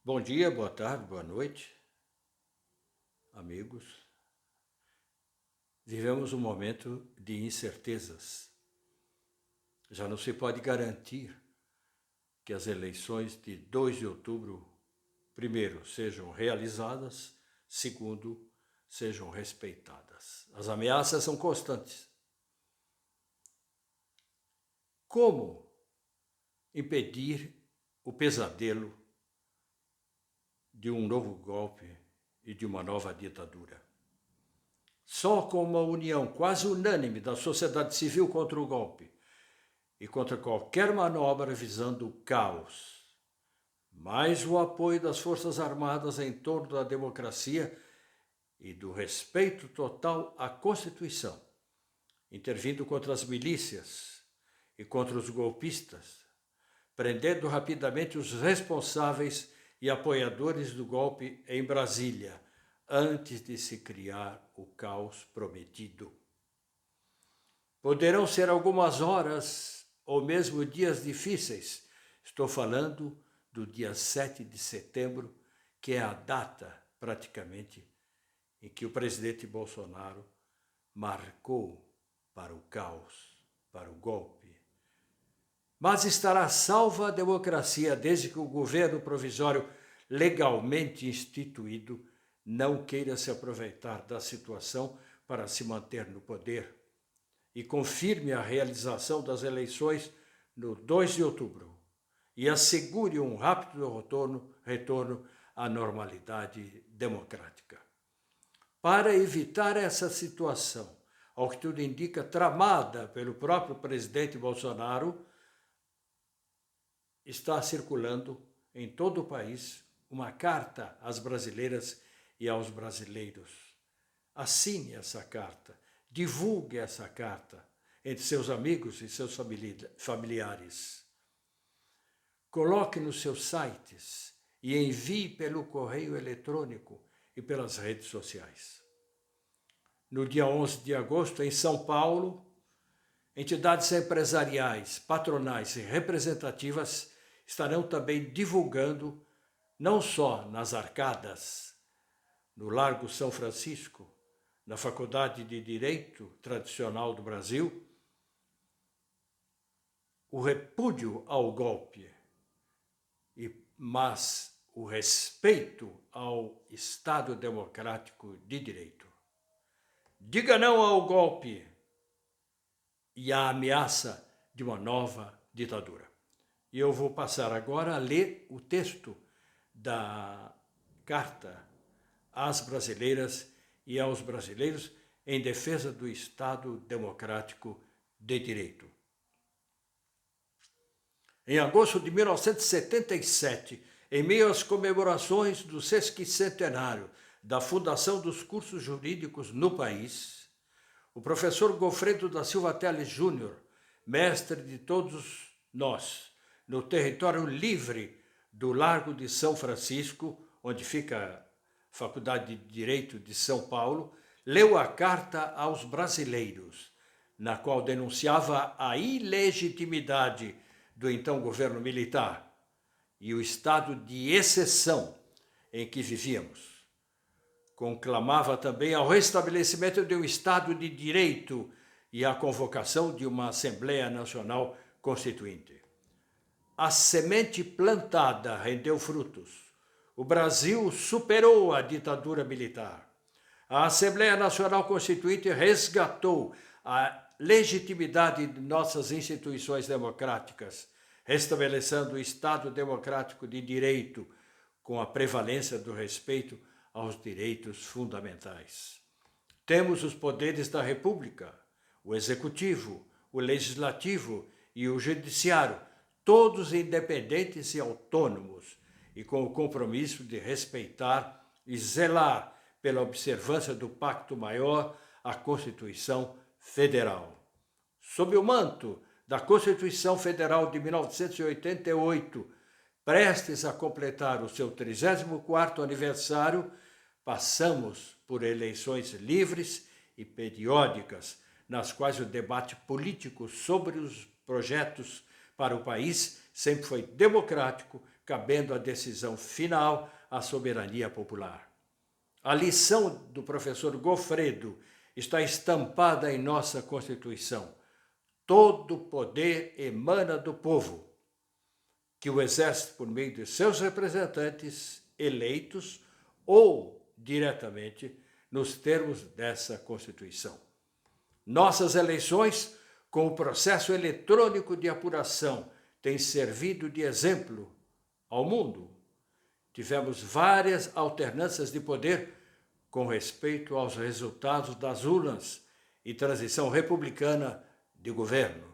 Bom dia, boa tarde, boa noite, amigos. Vivemos um momento de incertezas. Já não se pode garantir que as eleições de 2 de outubro, primeiro, sejam realizadas, segundo, sejam respeitadas. As ameaças são constantes. Como impedir o pesadelo de um novo golpe e de uma nova ditadura? Só com uma união quase unânime da sociedade civil contra o golpe e contra qualquer manobra visando o caos, mais o apoio das Forças Armadas em torno da democracia e do respeito total à Constituição, intervindo contra as milícias e contra os golpistas, prendendo rapidamente os responsáveis e apoiadores do golpe em Brasília, antes de se criar o caos prometido. Poderão ser algumas horas ou mesmo dias difíceis. Estou falando do dia 7 de setembro, que é a data, praticamente, em que o presidente Bolsonaro marcou para o caos, para o golpe. Mas estará salva a democracia desde que o governo provisório legalmente instituído não queira se aproveitar da situação para se manter no poder e confirme a realização das eleições no 2 de outubro e assegure um rápido retorno à normalidade democrática. Para evitar essa situação, ao que tudo indica, tramada pelo próprio presidente Bolsonaro, está circulando em todo o país uma carta às brasileiras e aos brasileiros. Assine essa carta, divulgue essa carta entre seus amigos e seus familiares. Coloque nos seus sites e envie pelo correio eletrônico e pelas redes sociais. No dia 11 de agosto, em São Paulo, entidades empresariais, patronais e representativas estarão também divulgando, não só nas arcadas, no Largo São Francisco, na Faculdade de Direito Tradicional do Brasil, o repúdio ao golpe, mas o respeito ao Estado Democrático de Direito. Diga não ao golpe e à ameaça de uma nova ditadura. E eu vou passar agora a ler o texto da carta às brasileiras e aos brasileiros em defesa do Estado Democrático de Direito. Em agosto de 1977, em meio às comemorações do sesquicentenário da fundação dos cursos jurídicos no país, o professor Gofredo da Silva Teles Júnior, mestre de todos nós, no território livre do Largo de São Francisco, onde fica a Faculdade de Direito de São Paulo, leu a carta aos brasileiros, na qual denunciava a ilegitimidade do então governo militar e o estado de exceção em que vivíamos. Conclamava também ao restabelecimento de um Estado de Direito e à convocação de uma Assembleia Nacional Constituinte. A semente plantada rendeu frutos. O Brasil superou a ditadura militar. A Assembleia Nacional Constituinte resgatou a legitimidade de nossas instituições democráticas, restabelecendo o Estado Democrático de Direito com a prevalência do respeito aos direitos fundamentais. Temos os poderes da República, o Executivo, o Legislativo e o Judiciário, todos independentes e autônomos, e com o compromisso de respeitar e zelar pela observância do Pacto Maior, a Constituição Federal. Sob o manto da Constituição Federal de 1988, prestes a completar o seu 34º aniversário, passamos por eleições livres e periódicas, nas quais o debate político sobre os projetos para o país sempre foi democrático, cabendo a decisão final à soberania popular. A lição do professor Goffredo está estampada em nossa Constituição. Todo poder emana do povo, que o exerce por meio de seus representantes eleitos ou diretamente nos termos dessa Constituição. Nossas eleições, com o processo eletrônico de apuração, têm servido de exemplo ao mundo. Tivemos várias alternâncias de poder com respeito aos resultados das urnas e transição republicana de governo.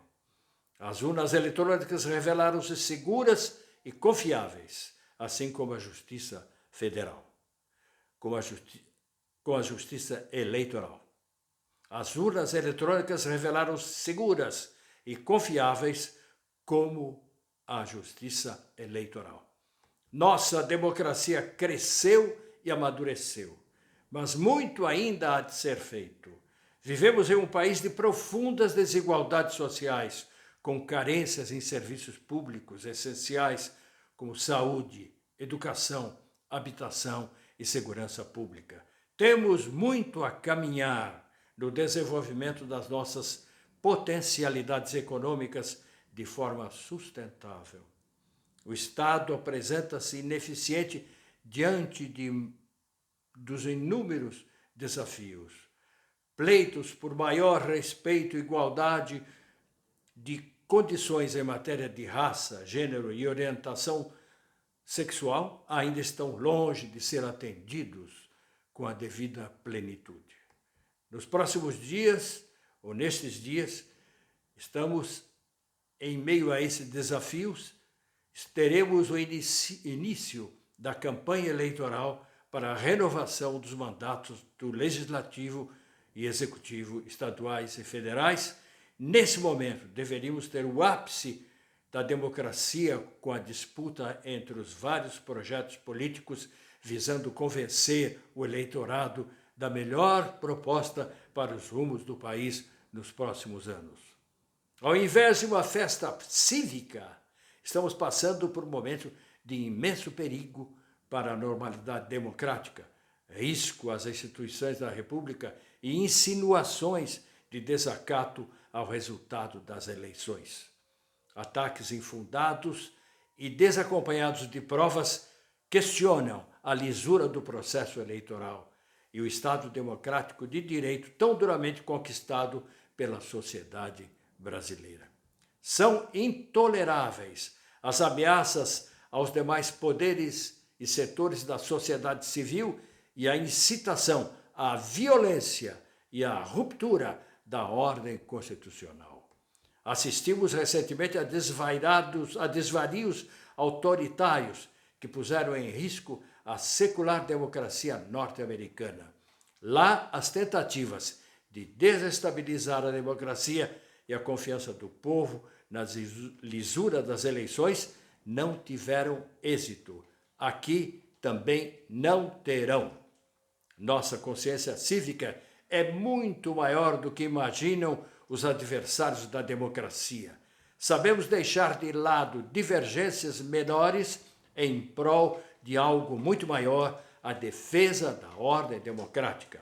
As urnas eletrônicas revelaram-se seguras e confiáveis, assim como a Justiça Federal, com a Justiça Eleitoral. As urnas eletrônicas revelaram-se seguras e confiáveis, como a Justiça Eleitoral. Nossa democracia cresceu e amadureceu, mas muito ainda há de ser feito. Vivemos em um país de profundas desigualdades sociais, com carências em serviços públicos essenciais como saúde, educação, habitação e segurança pública. Temos muito a caminhar no desenvolvimento das nossas potencialidades econômicas de forma sustentável. O Estado apresenta-se ineficiente diante dos inúmeros desafios. Pleitos por maior respeito e igualdade de condições em matéria de raça, gênero e orientação sexual ainda estão longe de ser atendidos com a devida plenitude. Nos próximos dias, ou nestes dias, estamos em meio a esses desafios, teremos o início da campanha eleitoral para a renovação dos mandatos do Legislativo e Executivo estaduais e federais. Nesse momento, deveríamos ter o ápice da democracia com a disputa entre os vários projetos políticos visando convencer o eleitorado da melhor proposta para os rumos do país nos próximos anos. Ao invés de uma festa cívica, estamos passando por um momento de imenso perigo para a normalidade democrática, risco às instituições da República e insinuações de desacato ao resultado das eleições. Ataques infundados e desacompanhados de provas questionam a lisura do processo eleitoral e o Estado democrático de direito tão duramente conquistado pela sociedade brasileira. São intoleráveis as ameaças aos demais poderes e setores da sociedade civil e a incitação à violência e à ruptura da ordem constitucional. Assistimos recentemente a desvarios autoritários que puseram em risco a secular democracia norte-americana. Lá, as tentativas de desestabilizar a democracia e a confiança do povo na lisura das eleições não tiveram êxito. Aqui também não terão. Nossa consciência cívica é muito maior do que imaginam os adversários da democracia. Sabemos deixar de lado divergências menores em prol de algo muito maior, a defesa da ordem democrática.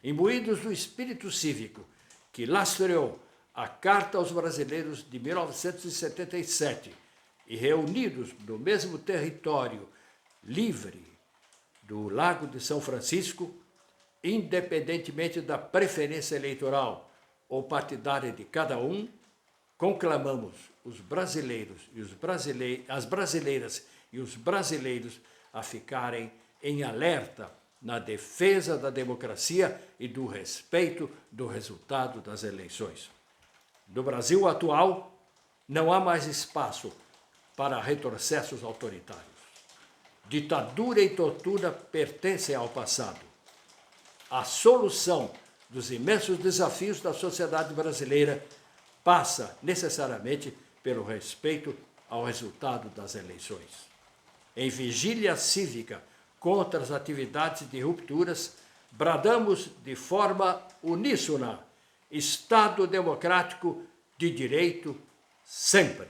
Imbuídos do espírito cívico que lastreou a Carta aos Brasileiros de 1977 e reunidos no mesmo território livre do Lago de São Francisco, independentemente da preferência eleitoral ou partidária de cada um, conclamamos os brasileiros e as brasileiras e os brasileiros a ficarem em alerta na defesa da democracia e do respeito do resultado das eleições. No Brasil atual, não há mais espaço para retrocessos autoritários. Ditadura e tortura pertencem ao passado. A solução dos imensos desafios da sociedade brasileira passa necessariamente pelo respeito ao resultado das eleições. Em vigília cívica contra as atividades de rupturas, bradamos de forma uníssona: Estado democrático de direito sempre.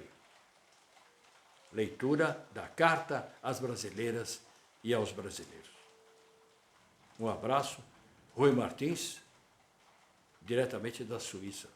leitura da Carta às Brasileiras e aos Brasileiros. Um abraço, Rui Martins, diretamente da Suíça.